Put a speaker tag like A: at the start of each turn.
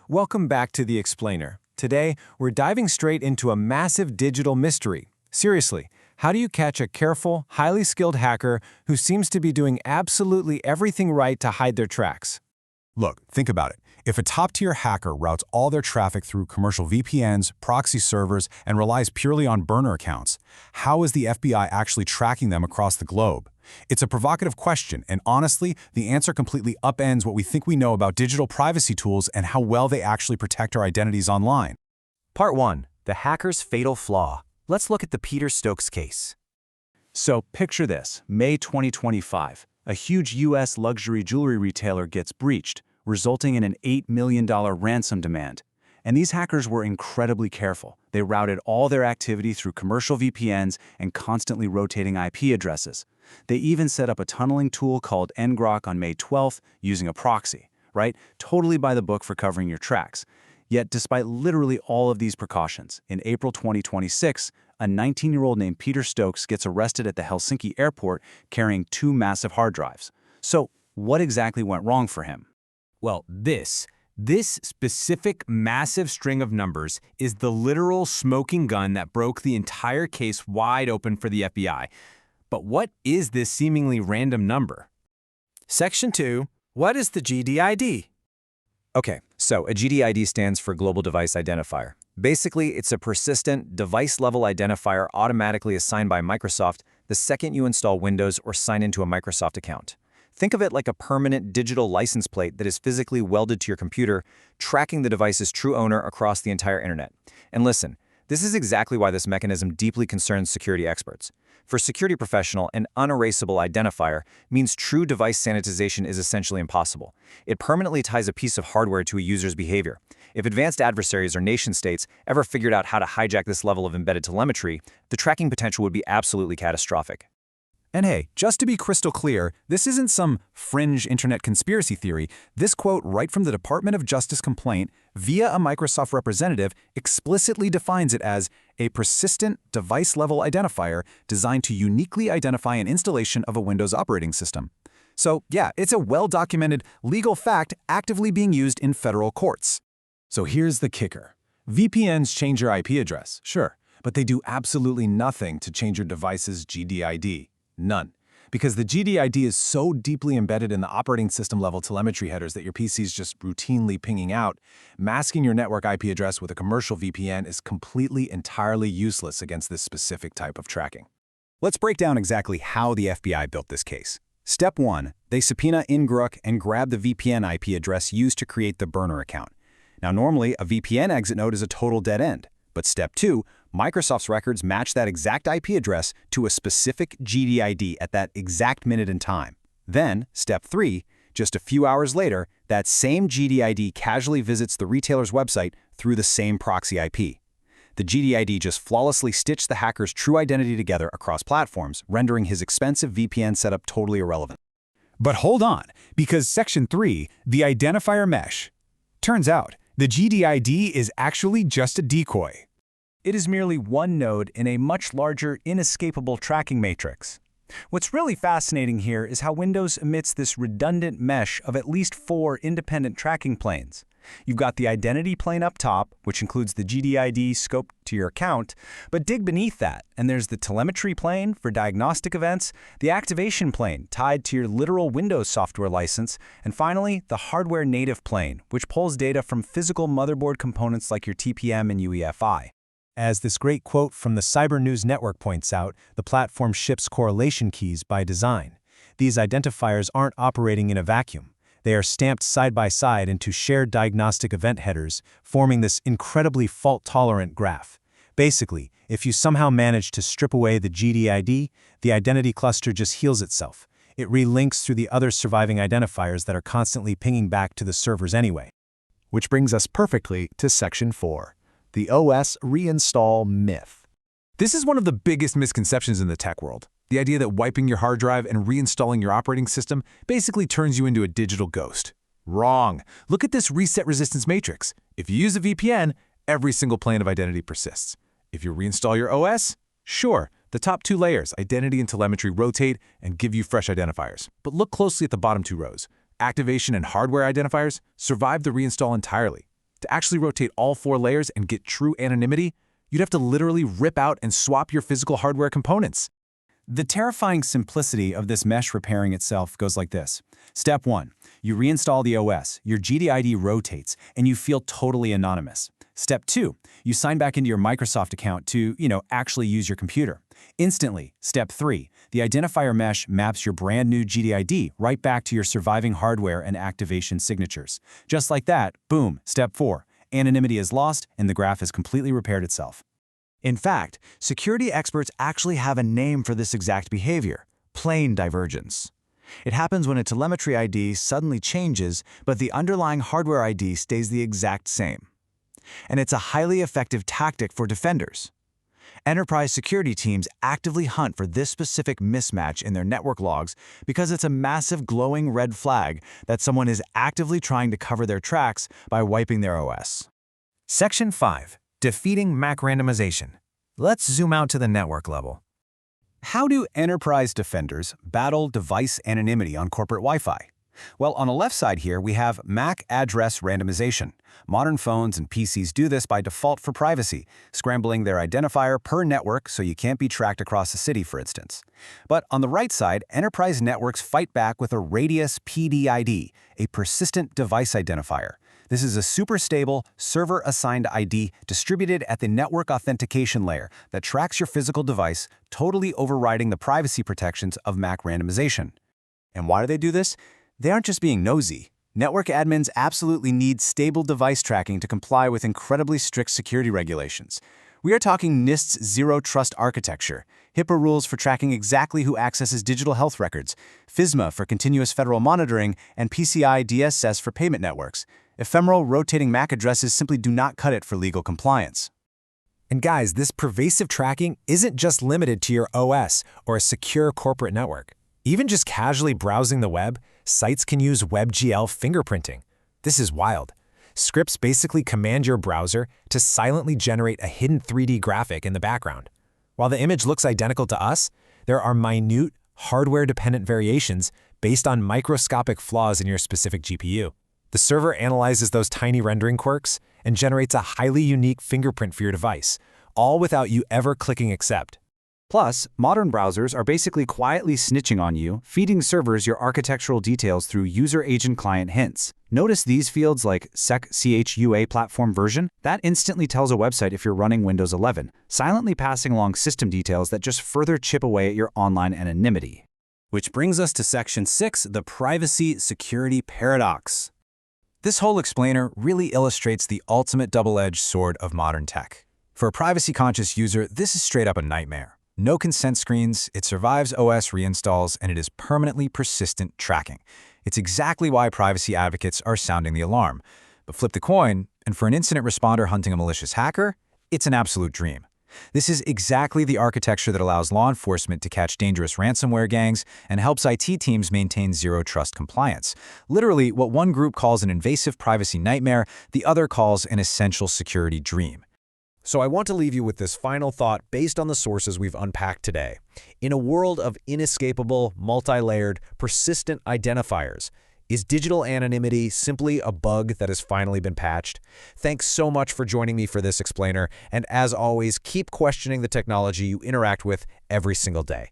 A: Welcome back to The Explainer. Today, we're diving straight into a massive digital mystery. Seriously, how do you catch a careful, highly skilled hacker who seems to be doing absolutely everything right to hide their tracks?
B: Look, think about it. If a top-tier hacker routes all their traffic through commercial VPNs, proxy servers, and relies purely on burner accounts, how is the FBI actually tracking them across the globe? It's a provocative question, and honestly, the answer completely upends what we think we know about digital privacy tools and how well they actually protect our identities online.
C: Part 1. The hacker's fatal flaw. Let's look at the Peter Stokes case.
D: So picture this, May 2025. A huge U.S. luxury jewelry retailer gets breached, resulting in an $8 million ransom demand. And these hackers were incredibly careful. They routed all their activity through commercial VPNs and constantly rotating IP addresses. They even set up a tunneling tool called ngrok on May 12th using a proxy, right? Totally by the book for covering your tracks. Yet, despite literally all of these precautions, in April 2026, a 19-year-old named Peter Stokes gets arrested at the Helsinki airport carrying 2 massive hard drives. So, what exactly went wrong for him?
A: Well, this specific massive string of numbers is the literal smoking gun that broke the entire case wide open for the FBI. But what is this seemingly random number?
C: Section 2. What is the GDID? Okay, so a GDID stands for Global Device Identifier. Basically, it's a persistent, device-level identifier automatically assigned by Microsoft the second you install Windows or sign into a Microsoft account. Think of it like a permanent digital license plate that is physically welded to your computer, tracking the device's true owner across the entire internet. And listen, this is exactly why this mechanism deeply concerns security experts. For security professional, an unerasable identifier means true device sanitization is essentially impossible. It permanently ties a piece of hardware to a user's behavior. If advanced adversaries or nation-states ever figured out how to hijack this level of embedded telemetry, the tracking potential would be absolutely catastrophic.
B: And hey, just to be crystal clear, this isn't some fringe internet conspiracy theory. This quote right from the Department of Justice complaint via a Microsoft representative explicitly defines it as a persistent device-level identifier designed to uniquely identify an installation of a Windows operating system. So yeah, it's a well-documented legal fact actively being used in federal courts. So here's the kicker. VPNs change your IP address, sure, but they do absolutely nothing to change your device's GDID. None. Because the GDID is so deeply embedded in the operating system level telemetry headers that your PC's just routinely pinging out, masking your network IP address with a commercial VPN is entirely useless against this specific type of tracking. Let's break down exactly how the FBI built this case. Step 1. They subpoena ngrok and grab the VPN IP address used to create the burner account. Now normally, a VPN exit node is a total dead end. But step 2, Microsoft's records match that exact IP address to a specific GDID at that exact minute in time. Then, step 3, just a few hours later, that same GDID casually visits the retailer's website through the same proxy IP. The GDID just flawlessly stitched the hacker's true identity together across platforms, rendering his expensive VPN setup totally irrelevant. But hold on, because Section 3, the identifier mesh. Turns out, the GDID is actually just a decoy. It is merely one node in a much larger, inescapable tracking matrix. What's really fascinating here is how Windows emits this redundant mesh of at least 4 independent tracking planes. You've got the identity plane up top, which includes the GDID scoped to your account, but dig beneath that, and there's the telemetry plane for diagnostic events, the activation plane tied to your literal Windows software license, and finally, the hardware native plane, which pulls data from physical motherboard components like your TPM and UEFI. As this great quote from the Cyber News Network points out, the platform ships correlation keys by design. These identifiers aren't operating in a vacuum. They are stamped side by side into shared diagnostic event headers, forming this incredibly fault-tolerant graph. Basically, if you somehow manage to strip away the GDID, the identity cluster just heals itself. It relinks through the other surviving identifiers that are constantly pinging back to the servers anyway. Which brings us perfectly to Section 4. The OS reinstall myth. This is one of the biggest misconceptions in the tech world. The idea that wiping your hard drive and reinstalling your operating system basically turns you into a digital ghost. Wrong. Look at this reset resistance matrix. If you use a VPN, every single plane of identity persists. If you reinstall your OS, sure, the top 2 layers, identity and telemetry, rotate and give you fresh identifiers. But look closely at the bottom 2 rows. Activation and hardware identifiers survive the reinstall entirely. To actually rotate all 4 layers and get true anonymity, you'd have to literally rip out and swap your physical hardware components. The terrifying simplicity of this mesh repairing itself goes like this. Step 1. You reinstall the OS, your GDID rotates, and you feel totally anonymous. Step 2. You sign back into your Microsoft account to, actually use your computer. Instantly. Step 3. The identifier mesh maps your brand new GDID right back to your surviving hardware and activation signatures. Just like that, boom, Step 4. Anonymity is lost and the graph has completely repaired itself.
C: In fact, security experts actually have a name for this exact behavior: plane divergence. It happens when a telemetry ID suddenly changes, but the underlying hardware ID stays the exact same. And it's a highly effective tactic for defenders. Enterprise security teams actively hunt for this specific mismatch in their network logs because it's a massive glowing red flag that someone is actively trying to cover their tracks by wiping their OS. Section 5. Defeating MAC randomization. Let's zoom out to the network level.
B: How do enterprise defenders battle device anonymity on corporate Wi-Fi? Well, on the left side here, we have MAC address randomization. Modern phones and PCs do this by default for privacy, scrambling their identifier per network so you can't be tracked across the city, for instance. But on the right side, enterprise networks fight back with a radius PDID, a persistent device identifier. This is a super stable, server-assigned ID distributed at the network authentication layer that tracks your physical device, totally overriding the privacy protections of MAC randomization. And why do they do this? They aren't just being nosy. Network admins absolutely need stable device tracking to comply with incredibly strict security regulations. We are talking NIST's Zero Trust Architecture, HIPAA rules for tracking exactly who accesses digital health records, FISMA for continuous federal monitoring, and PCI DSS for payment networks. Ephemeral rotating MAC addresses simply do not cut it for legal compliance.
C: And guys, this pervasive tracking isn't just limited to your OS or a secure corporate network. Even just casually browsing the web, sites can use WebGL fingerprinting. This is wild. Scripts basically command your browser to silently generate a hidden 3D graphic in the background. While the image looks identical to us, there are minute, hardware-dependent variations based on microscopic flaws in your specific GPU. The server analyzes those tiny rendering quirks and generates a highly unique fingerprint for your device, all without you ever clicking accept.
B: Plus, modern browsers are basically quietly snitching on you, feeding servers your architectural details through user agent client hints. Notice these fields like sec.chua platform version? That instantly tells a website if you're running Windows 11, silently passing along system details that just further chip away at your online anonymity. Which brings us to Section 6, the privacy security paradox. This whole explainer really illustrates the ultimate double-edged sword of modern tech. For a privacy-conscious user, this is straight up a nightmare. No consent screens, it survives OS reinstalls, and it is permanently persistent tracking. It's exactly why privacy advocates are sounding the alarm. But flip the coin, and for an incident responder hunting a malicious hacker, it's an absolute dream. This is exactly the architecture that allows law enforcement to catch dangerous ransomware gangs and helps IT teams maintain zero-trust compliance. Literally, what one group calls an invasive privacy nightmare, the other calls an essential security dream.
C: So I want to leave you with this final thought based on the sources we've unpacked today. In a world of inescapable, multi-layered, persistent identifiers, is digital anonymity simply a bug that has finally been patched? Thanks so much for joining me for this explainer, and as always, keep questioning the technology you interact with every single day.